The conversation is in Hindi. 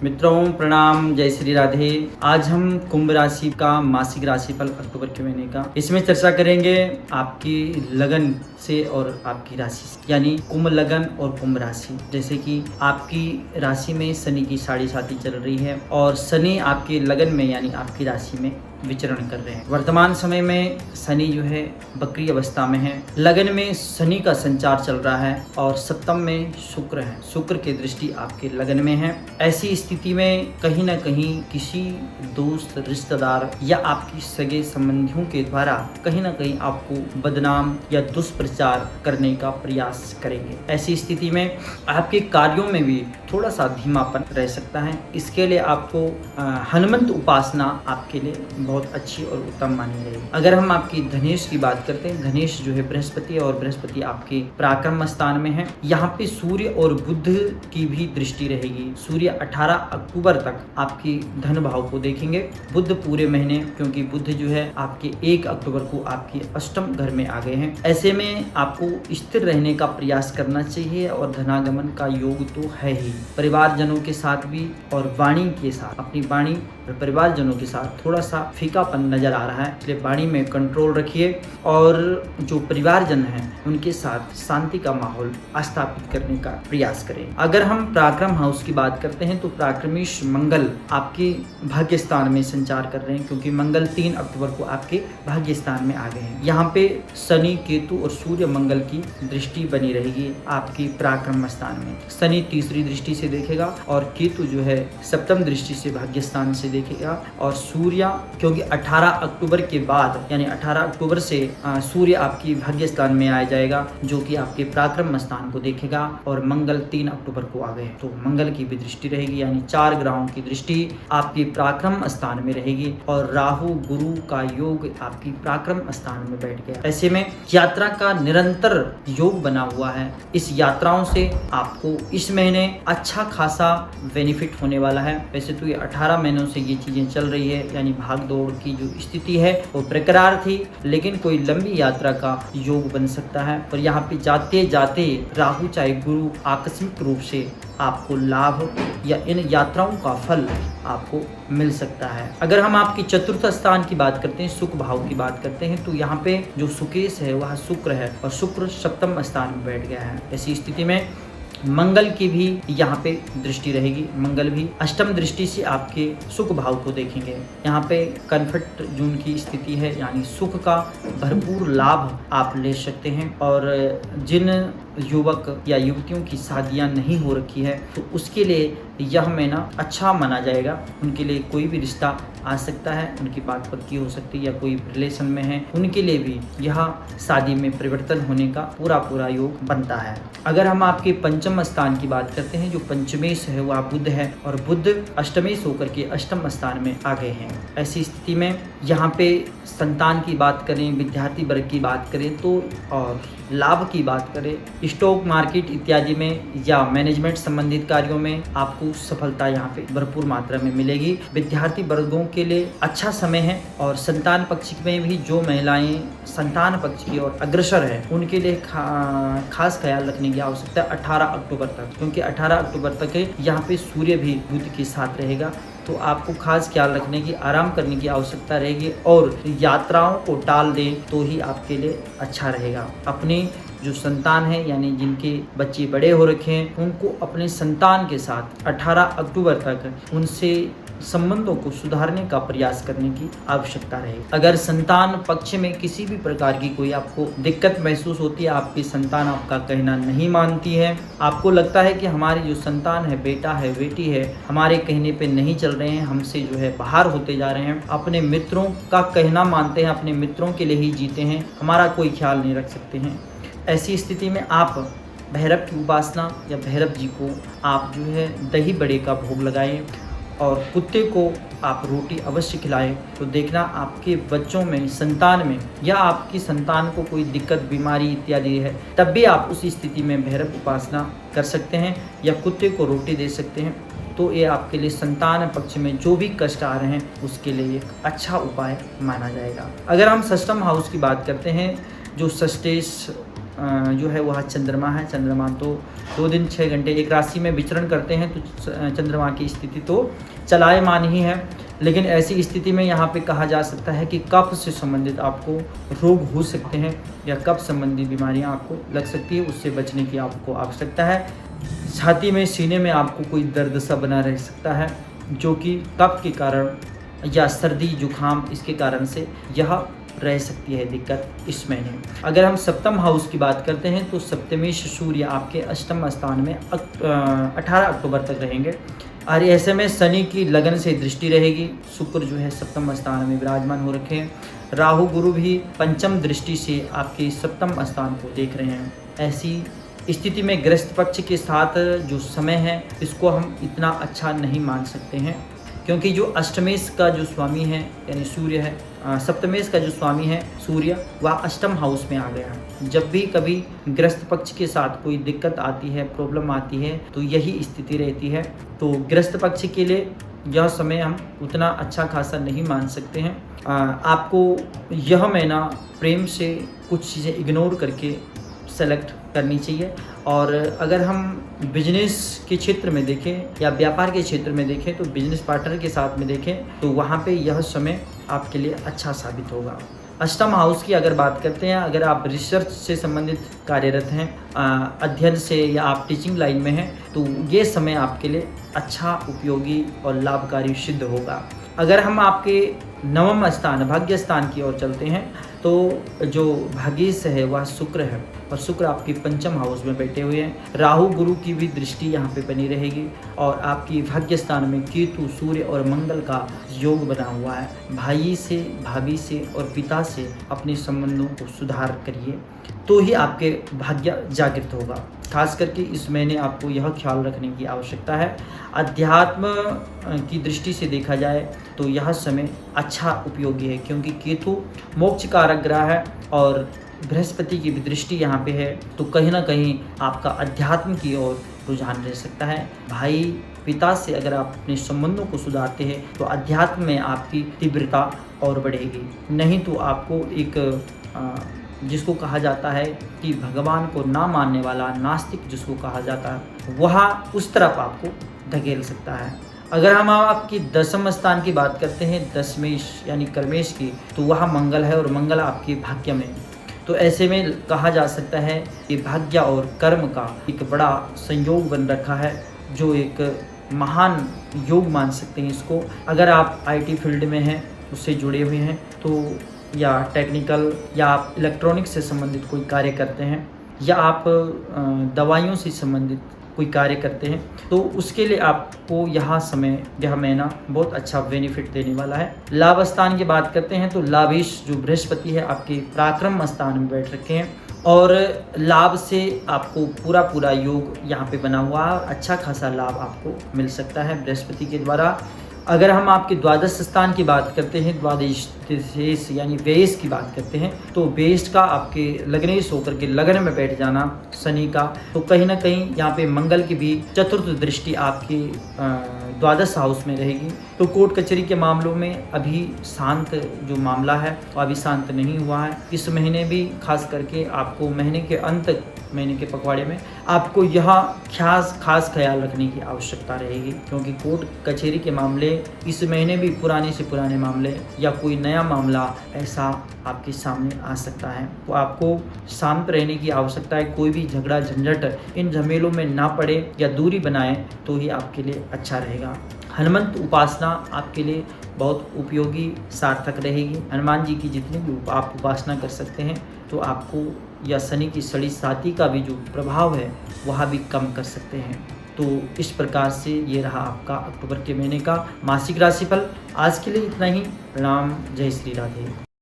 मित्रों प्रणाम, जय श्री राधे। आज हम कुंभ राशि का मासिक राशिफल अक्टूबर के महीने का इसमें चर्चा करेंगे आपकी लगन से और आपकी राशि से, यानी कुंभ लगन और कुंभ राशि। जैसे कि आपकी राशि में शनि की साढ़े साती चल रही है और शनि आपके लगन में यानी आपकी राशि में विचरण कर रहे हैं। वर्तमान समय में शनि जो है वक्री अवस्था में है। लगन में शनि का संचार चल रहा है और सप्तम में शुक्र है। शुक्र की दृष्टि आपके लगन में है। ऐसी स्थिति में कहीं ना कहीं किसी दोस्त, रिश्तेदार या आपकी सगे संबंधियों के द्वारा कहीं ना कहीं आपको बदनाम या दुष्प्रचार करने का प्रयास करेंगे। ऐसी स्थिति में आपके कार्यों में भी थोड़ा सा धीमापन रह सकता है। इसके लिए आपको हनुमंत उपासना आपके लिए बहुत अच्छी और उत्तम मानी जाएगी। अगर हम आपकी धनेश की बात करते हैं, धनेश जो है बृहस्पति और बृहस्पति आपके पराक्रम स्थान में है। यहाँ पे सूर्य और बुध की भी दृष्टि रहेगी। सूर्य 18 अक्टूबर तक आपकी धन भाव को देखेंगे। बुध पूरे महीने, क्योंकि बुध जो है आपके 1 अक्टूबर को आपके अष्टम घर में आ गए हैं। ऐसे में आपको स्थिर रहने का प्रयास करना चाहिए और धनागमन का योग तो है ही। परिवारजनों के साथ भी और वाणी के साथ, अपनी वाणी और परिवारजनों के साथ थोड़ा सा फीकापन नजर आ रहा है, इसलिए वाणी में कंट्रोल रखिए और जो परिवारजन हैं उनके साथ शांति का माहौल स्थापित करने का प्रयास करें। अगर हम पराक्रम हाउस की बात करते हैं तो पराक्रमीश मंगल आपके भाग्य स्थान में संचार कर रहे हैं, क्योंकि मंगल 3 अक्टूबर को आपके भाग्य स्थान में आ गए हैं। यहाँ पे शनि, केतु और सूर्य मंगल की दृष्टि बनी रहेगी आपकी पराक्रम स्थान में। शनि तीसरी दृष्टि से देखेगा और केतु जो है सप्तम दृष्टि से भाग्य स्थान से देखेगा और सूर्य, क्योंकि 18 अक्टूबर के बाद यानी 18 अक्टूबर से सूर्य आपकी भाग्य स्थान में आ जाएगा, जो कि आपके पराक्रम स्थान को देखेगा और मंगल 3 अक्टूबर को आ गए, तो मंगल की भी दृष्टि रहेगी, यानी 4 ग्रहों की दृष्टि आपके पराक्रम स्थान में रहेगी और राहु गुरु का योग आपकी पराक्रम स्थान में बैठ गया। ऐसे में यात्रा का निरंतर योग बना हुआ है। इस यात्राओं से आपको इस महीने अच्छा खासा बेनिफिट होने वाला है। वैसे तो ये 18 महीनों से ये चीजें चल रही है, यानी भाग दौड़ की जो स्थिति है वो बरकरार थी, लेकिन कोई लंबी यात्रा का योग बन सकता है। और यहाँ पे जाते जाते राहु चाहे गुरु आकस्मिक रूप से आपको लाभ या इन यात्राओं का फल आपको मिल सकता है। अगर हम आपकी चतुर्थ स्थान की बात करते हैं, सुख भाव की बात करते हैं, तो यहाँ पे जो सुकेश है वह शुक्र है और शुक्र सप्तम स्थान में बैठ गया है। ऐसी स्थिति में मंगल की भी यहाँ पे दृष्टि रहेगी। मंगल भी अष्टम दृष्टि से आपके सुख भाव को देखेंगे। यहाँ पे कन्फर्ट जोन की स्थिति है, यानी सुख का भरपूर लाभ आप ले सकते हैं। और जिन युवक या युवतियों की शादियां नहीं हो रखी है तो उसके लिए यह महीना अच्छा माना जाएगा। उनके लिए कोई भी रिश्ता आ सकता है, उनकी बात पक्की हो सकती है, या कोई रिलेशन में है उनके लिए भी यह शादी में परिवर्तन होने का पूरा योग बनता है। अगर हम आपके पंचम स्थान की बात करते हैं, जो पंचमेश है वह बुध है और बुध अष्टमेश होकर के अष्टम स्थान में आ गए हैं। ऐसी स्थिति में यहाँ पे संतान की बात करें, विद्यार्थी वर्ग की बात करें तो और लाभ की बात करें, स्टॉक मार्केट इत्यादि में या मैनेजमेंट संबंधित कार्यों में आपको सफलता यहाँ पे भरपूर मात्रा में मिलेगी। विद्यार्थी वर्गों के लिए अच्छा समय है और संतान पक्ष में भी जो महिलाएं संतान पक्ष की ओर अग्रसर है उनके लिए खास ख्याल रखने की आवश्यकता है 18 अक्टूबर तक, क्योंकि 18 अक्टूबर तक यहाँ पे सूर्य भी बुध के साथ रहेगा, तो आपको खास ख्याल रखने की, आराम करने की आवश्यकता रहेगी और यात्राओं को टाल दें तो ही आपके लिए अच्छा रहेगा। अपनी जो संतान है, यानी जिनके बच्चे बड़े हो रखे हैं, उनको अपने संतान के साथ 18 अक्टूबर तक उनसे संबंधों को सुधारने का प्रयास करने की आवश्यकता रहेगी। अगर संतान पक्ष में किसी भी प्रकार की कोई आपको दिक्कत महसूस होती है, आपकी संतान आपका कहना नहीं मानती है, आपको लगता है कि हमारी जो संतान है, बेटा है, बेटी है, हमारे कहने पे नहीं चल रहे हैं, हमसे जो है बाहर होते जा रहे हैं, अपने मित्रों का कहना मानते हैं, अपने मित्रों के लिए ही जीते हैं, हमारा कोई ख्याल नहीं रख सकते हैं, ऐसी स्थिति में आप भैरव की उपासना या भैरव जी को आप जो है दही बड़े का भोग लगाएं और कुत्ते को आप रोटी अवश्य खिलाएं, तो देखना आपके बच्चों में, संतान में या आपकी संतान को कोई दिक्कत, बीमारी इत्यादि है, तब भी आप उस स्थिति में भैरव उपासना कर सकते हैं या कुत्ते को रोटी दे सकते हैं। तो ये आपके लिए संतान पक्ष में जो भी कष्ट आ रहे हैं उसके लिए एक अच्छा उपाय माना जाएगा। अगर हम षष्ठम हाउस की बात करते हैं, जो षष्ठेश जो है वह चंद्रमा है। चंद्रमा तो 2 दिन 6 घंटे एक राशि में विचरण करते हैं, तो चंद्रमा की स्थिति तो चलायमान ही है। लेकिन ऐसी स्थिति में यहाँ पे कहा जा सकता है कि कफ से संबंधित आपको रोग हो सकते हैं या कफ संबंधी बीमारियाँ आपको लग सकती है, उससे बचने की आपको आवश्यकता है। छाती में, सीने में आपको कोई दर्द सा बना रह सकता है, जो कि कफ के कारण या सर्दी जुखाम इसके कारण से यह रह सकती है दिक्कत इस महीने। अगर हम सप्तम हाउस की बात करते हैं तो सप्तमेश सूर्य आपके अष्टम स्थान में 18 अक्टूबर तक रहेंगे और ऐसे में शनि की लगन से दृष्टि रहेगी। शुक्र जो है सप्तम स्थान में विराजमान हो रखे हैं। राहु गुरु भी पंचम दृष्टि से आपके सप्तम स्थान को देख रहे हैं। ऐसी स्थिति में गृहस्थ पक्ष के साथ जो समय है इसको हम इतना अच्छा नहीं मान सकते हैं, क्योंकि जो अष्टमेश का जो स्वामी है यानी सूर्य है, सप्तमेश का जो स्वामी है सूर्य, वह अष्टम हाउस में आ गया है। जब भी कभी गृहस्थ पक्ष के साथ कोई दिक्कत आती है, प्रॉब्लम आती है, तो यही स्थिति रहती है। तो गृहस्थ पक्ष के लिए यह समय हम उतना अच्छा खासा नहीं मान सकते हैं। आपको यह महीना प्रेम से कुछ चीज़ें इग्नोर करके सेलेक्ट करनी चाहिए। और अगर हम बिजनेस के क्षेत्र में देखें या व्यापार के क्षेत्र में देखें, तो बिजनेस पार्टनर के साथ में देखें तो वहाँ पे यह समय आपके लिए अच्छा साबित होगा। अष्टम हाउस की अगर बात करते हैं, अगर आप रिसर्च से संबंधित कार्यरत हैं, अध्ययन से या आप टीचिंग लाइन में हैं, तो ये समय आपके लिए अच्छा, उपयोगी और लाभकारी सिद्ध होगा। अगर हम आपके नवम स्थान भाग्य स्थान की ओर चलते हैं, तो जो भाग्येश है वह शुक्र है और शुक्र आपकी पंचम हाउस में बैठे हुए हैं। राहु गुरु की भी दृष्टि यहाँ पे बनी रहेगी और आपकी भाग्य स्थान में केतु, सूर्य और मंगल का योग बना हुआ है। भाई से, भाभी से और पिता से अपने संबंधों को सुधार करिए, तो ही आपके भाग्य जागृत होगा। खास करके इस महीने आपको यह ख्याल रखने की आवश्यकता है। अध्यात्म की दृष्टि से देखा जाए तो यह समय अच्छा उपयोगी है, क्योंकि केतु मोक्ष कारक ग्रह है और बृहस्पति की भी दृष्टि यहाँ पे है, तो कहीं ना कहीं आपका अध्यात्म की ओर रुझान रह सकता है। भाई पिता से अगर आप अपने संबंधों को सुधारते हैं तो अध्यात्म में आपकी तीव्रता और बढ़ेगी। नहीं तो आपको एक जिसको कहा जाता है कि भगवान को ना मानने वाला नास्तिक जिसको कहा जाता है, वह उस तरफ आपको धकेल सकता है। अगर हम आपकी दसम स्थान की बात करते हैं, दशमेश यानी कर्मेश की, तो वह मंगल है और मंगल आपके भाग्य में। तो ऐसे में कहा जा सकता है कि भाग्य और कर्म का एक बड़ा संयोग बन रखा है, जो एक महान योग मान सकते हैं इसको। अगर आप IT फील्ड में हैं, उससे जुड़े हुए हैं, तो या टेक्निकल या आप इलेक्ट्रॉनिक्स से संबंधित कोई कार्य करते हैं, या आप दवाइयों से संबंधित कोई कार्य करते हैं, तो उसके लिए आपको यह समय, यह महीना बहुत अच्छा बेनिफिट देने वाला है। लाभ स्थान की बात करते हैं तो लाभेश जो बृहस्पति है आपके पराक्रम स्थान में बैठ रखे हैं और लाभ से आपको पूरा योग यहाँ पे बना हुआ है और अच्छा खासा लाभ आपको मिल सकता है बृहस्पति के द्वारा। अगर हम आपके द्वादश स्थान की बात करते हैं, द्वादश यानी व्ययेश की बात करते हैं, तो व्ययेश का आपके लग्नेश होकर के लगन में बैठ जाना शनि का, तो कहीं ना कहीं यहाँ पे मंगल की भी चतुर्थ दृष्टि आपकी द्वादश हाउस में रहेगी। तो कोर्ट कचहरी के मामलों में अभी शांत जो मामला है वो अभी शांत नहीं हुआ है। इस महीने भी खास करके आपको महीने के अंत, महीने के पखवाड़े में आपको यह खास ख्याल रखने की आवश्यकता रहेगी, क्योंकि कोर्ट कचहरी के मामले इस महीने भी पुराने से पुराने मामले या कोई नया मामला ऐसा आपके सामने आ सकता है। तो आपको शांत रहने की आवश्यकता है। कोई भी झगड़ा झंझट इन झमेलों में ना पड़े या दूरी बनाए तो ही आपके लिए अच्छा रहेगा। हनुमंत उपासना आपके लिए बहुत उपयोगी सार्थक रहेगी। हनुमान जी की जितनी भी आप उपासना कर सकते हैं तो आपको या शनि की सड़ी साथी का भी जो प्रभाव है वह भी कम कर सकते हैं। तो इस प्रकार से ये रहा आपका अक्टूबर के महीने का मासिक राशिफल। आज के लिए इतना ही। प्रणाम, जय श्री राधे।